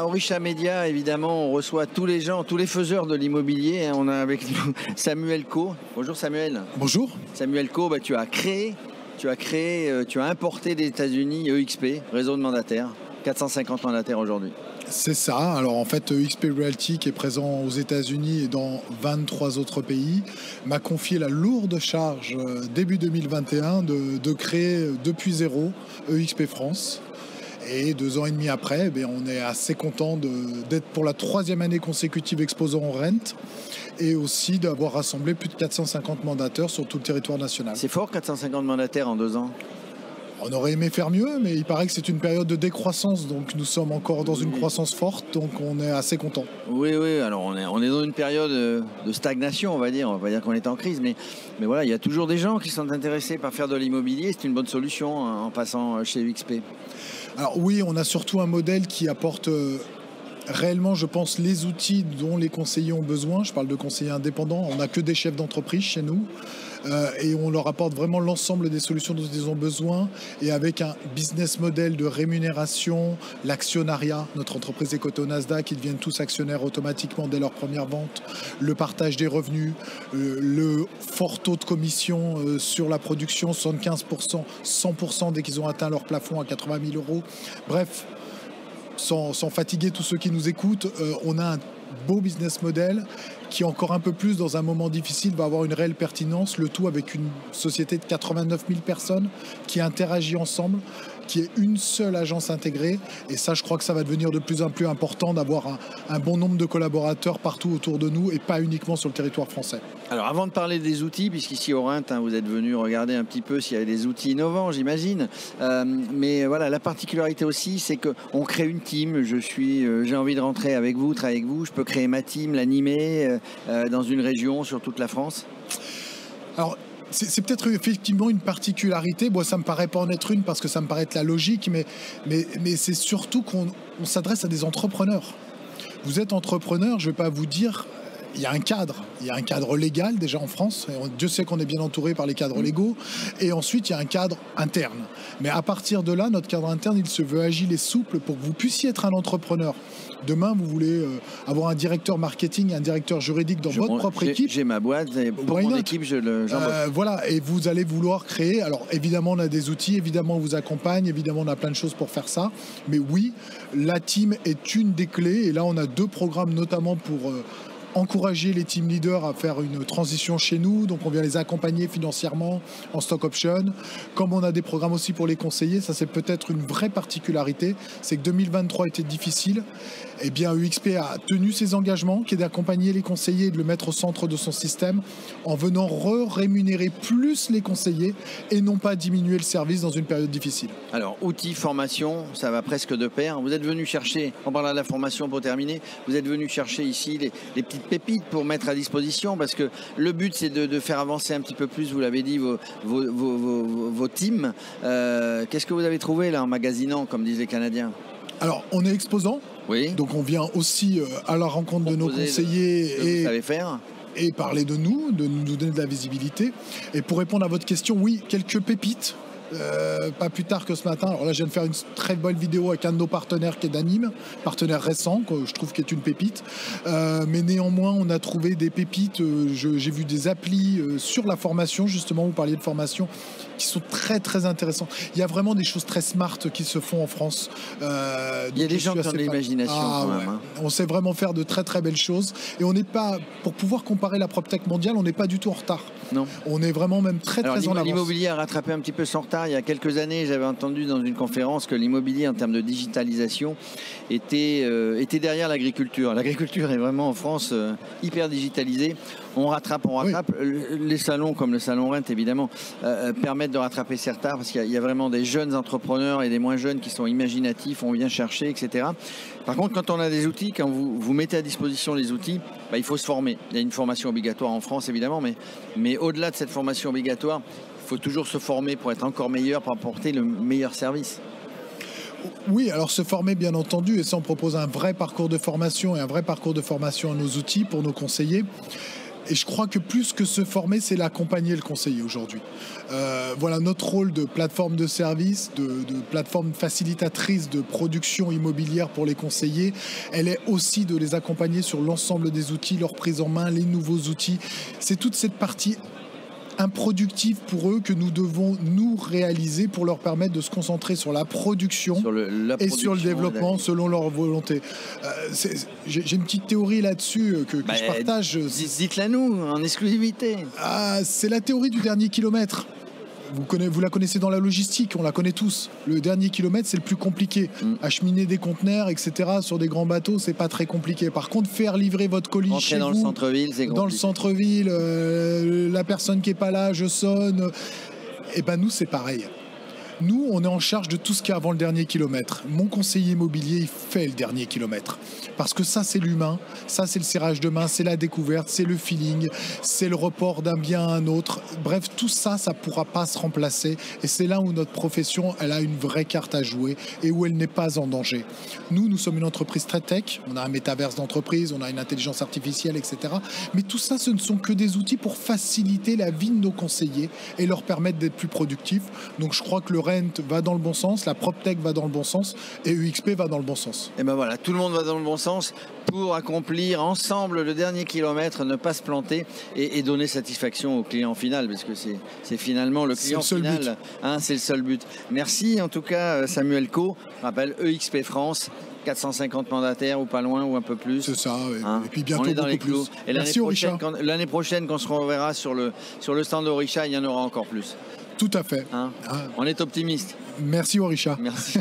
Orisha Média, évidemment, on reçoit tous les gens, tous les faiseurs de l'immobilier. On a avec nous Samuel Coe. Bonjour Samuel. Bonjour. Samuel Coe, tu as importé des États-Unis EXP, réseau de mandataires. 450 mandataires aujourd'hui. C'est ça. Alors en fait, EXP Realty, qui est présent aux États-Unis et dans 23 autres pays, m'a confié la lourde charge début 2021 de créer depuis zéro EXP France. Et 2 ans et demi après, on est assez content d'être pour la 3e année consécutive exposant en rent et aussi d'avoir rassemblé plus de 450 mandataires sur tout le territoire national. C'est fort, 450 mandataires en 2 ans. On aurait aimé faire mieux, mais il paraît que c'est une période de décroissance, donc nous sommes encore dans une croissance forte, donc on est assez content. Oui, alors on est dans une période de stagnation, on va dire qu'on est en crise, mais voilà, il y a toujours des gens qui sont intéressés par faire de l'immobilier, c'est une bonne solution en passant chez UXP. Alors oui, on a surtout un modèle qui apporte réellement, je pense, les outils dont les conseillers ont besoin. Je parle de conseillers indépendants, on n'a que des chefs d'entreprise chez nous. Et on leur apporte vraiment l'ensemble des solutions dont ils ont besoin, et avec un business model de rémunération, l'actionnariat, notre entreprise est cotée au Nasdaq, ils deviennent tous actionnaires automatiquement dès leur première vente, le partage des revenus, le fort taux de commission sur la production, 75%, 100% dès qu'ils ont atteint leur plafond à 80 000 €. Bref, sans fatiguer tous ceux qui nous écoutent, on a un beau business model qui, encore un peu plus dans un moment difficile, va avoir une réelle pertinence, le tout avec une société de 89 000 personnes qui interagit ensemble, qui est une seule agence intégrée. Et ça, je crois que ça va devenir de plus en plus important d'avoir un bon nombre de collaborateurs partout autour de nous et pas uniquement sur le territoire français. Alors avant de parler des outils, puisqu'ici au Rint, vous êtes venu regarder un petit peu s'il y avait des outils innovants, j'imagine. Mais voilà, la particularité aussi, c'est qu'on crée une team. J'ai envie de rentrer avec vous, travailler avec vous. Je peux créer ma team, l'animer dans une région, sur toute la France. Alors, c'est peut-être effectivement une particularité. Moi, ça me paraît pas en être une parce que ça me paraît être la logique, mais c'est surtout qu'on s'adresse à des entrepreneurs. Vous êtes entrepreneur, je ne vais pas vous dire, il y a un cadre légal déjà en France, et Dieu sait qu'on est bien entouré par les cadres légaux, et ensuite il y a un cadre interne. Mais à partir de là, notre cadre interne, il se veut agile et souple pour que vous puissiez être un entrepreneur. Demain, vous voulez avoir un directeur marketing, un directeur juridique dans votre propre équipe. J'ai ma boîte, et pour mon équipe, j'embauche. Voilà, et vous allez vouloir créer. Alors évidemment, on a des outils, évidemment, on vous accompagne, évidemment, on a plein de choses pour faire ça. Mais oui, la team est une des clés. Et là, on a 2 programmes, notamment pour encourager les team leaders à faire une transition chez nous. Donc on vient les accompagner financièrement en stock option. Comme on a des programmes aussi pour les conseillers, ça c'est peut-être une vraie particularité, c'est que 2023 était difficile. Eh bien, UXP a tenu ses engagements, qui est d'accompagner les conseillers et de le mettre au centre de son système, en venant rémunérer plus les conseillers et non pas diminuer le service dans une période difficile. Alors, outils, formation, ça va presque de pair. Vous êtes venu chercher, on parle de la formation pour terminer, vous êtes venu chercher ici les petites pépites pour mettre à disposition, parce que le but c'est de faire avancer un petit peu plus, vous l'avez dit, vos teams. Qu'est-ce que vous avez trouvé là en magasinant, comme disent les Canadiens ? Alors, on est exposant. Oui. Donc on vient aussi à la rencontre de nos conseillers vous savez faire. Et parler de nous donner de la visibilité. Et pour répondre à votre question, oui, quelques pépites. Pas plus tard que ce matin. Alors là, je viens de faire une très bonne vidéo avec un de nos partenaires qui est d'Anime, partenaire récent, que je trouve qui est une pépite. Mais néanmoins, on a trouvé des pépites. J'ai vu des applis sur la formation, justement, vous parliez de formation, qui sont très très intéressants. Il y a vraiment des choses très smart qui se font en France. Il y a des gens qui ont de l'imagination quand même. Hein. On sait vraiment faire de très très belles choses. Et on n'est pas, pour pouvoir comparer la PropTech mondiale, on n'est pas du tout en retard. Non. On est vraiment même très en avance. L'immobilier a rattrapé un petit peu son retard. Il y a quelques années, j'avais entendu dans une conférence que l'immobilier, en termes de digitalisation, était derrière l'agriculture. L'agriculture est vraiment en France hyper digitalisée. On rattrape. Oui. Les salons, comme le salon Rent, évidemment, permettent de rattraper ces retards, parce qu'il y a vraiment des jeunes entrepreneurs et des moins jeunes qui sont imaginatifs, on vient chercher, etc. Par contre, quand on a des outils, quand vous mettez à disposition les outils, il faut se former. Il y a une formation obligatoire en France, évidemment, mais au-delà de cette formation obligatoire, il faut toujours se former pour être encore meilleur, pour apporter le meilleur service. Oui, alors se former bien entendu, et ça on propose un vrai parcours de formation et un vrai parcours de formation à nos outils pour nos conseillers. Et je crois que plus que se former, c'est l'accompagner le conseiller aujourd'hui. Voilà notre rôle de plateforme de service, de plateforme facilitatrice de production immobilière pour les conseillers. Elle est aussi de les accompagner sur l'ensemble des outils, leur prise en main, les nouveaux outils. C'est toute cette partie improductive pour eux que nous devons nous réaliser pour leur permettre de se concentrer sur la production, et sur le développement selon leur volonté. J'ai une petite théorie là-dessus que je partage. Dites-la nous en exclusivité. C'est la théorie du dernier kilomètre. Vous la connaissez dans la logistique, on la connaît tous. Le dernier kilomètre, c'est le plus compliqué. Acheminer des conteneurs, etc. sur des grands bateaux, c'est pas très compliqué. Par contre, faire livrer votre colis chez dans vous, le centre-ville, c'est compliqué. Dans le centre-ville, la personne qui est pas là, je sonne. Et ben nous, c'est pareil. Nous, on est en charge de tout ce qui est avant le dernier kilomètre. Mon conseiller immobilier, il fait le dernier kilomètre. Parce que ça, c'est l'humain, ça, c'est le serrage de main, c'est la découverte, c'est le feeling, c'est le report d'un bien à un autre. Bref, tout ça, ça ne pourra pas se remplacer. Et c'est là où notre profession, elle a une vraie carte à jouer et où elle n'est pas en danger. Nous sommes une entreprise très tech. On a un métaverse d'entreprise, on a une intelligence artificielle, etc. Mais tout ça, ce ne sont que des outils pour faciliter la vie de nos conseillers et leur permettre d'être plus productifs. Donc, je crois que le Rent va dans le bon sens, la PropTech va dans le bon sens et UXP va dans le bon sens. Et ben voilà, tout le monde va dans le bon sens pour accomplir ensemble le dernier kilomètre, ne pas se planter et donner satisfaction au client final, parce que c'est finalement le client final, c'est le seul but. Merci en tout cas Samuel Caux, je rappelle EXP France. 450 mandataires ou pas loin ou un peu plus. C'est ça, et puis bientôt on est dans les beaucoup clous. plus. Et l'année prochaine, quand on se reverra sur le stand d'Orisha, il y en aura encore plus. Tout à fait. On est optimiste. Merci Orisha. Merci.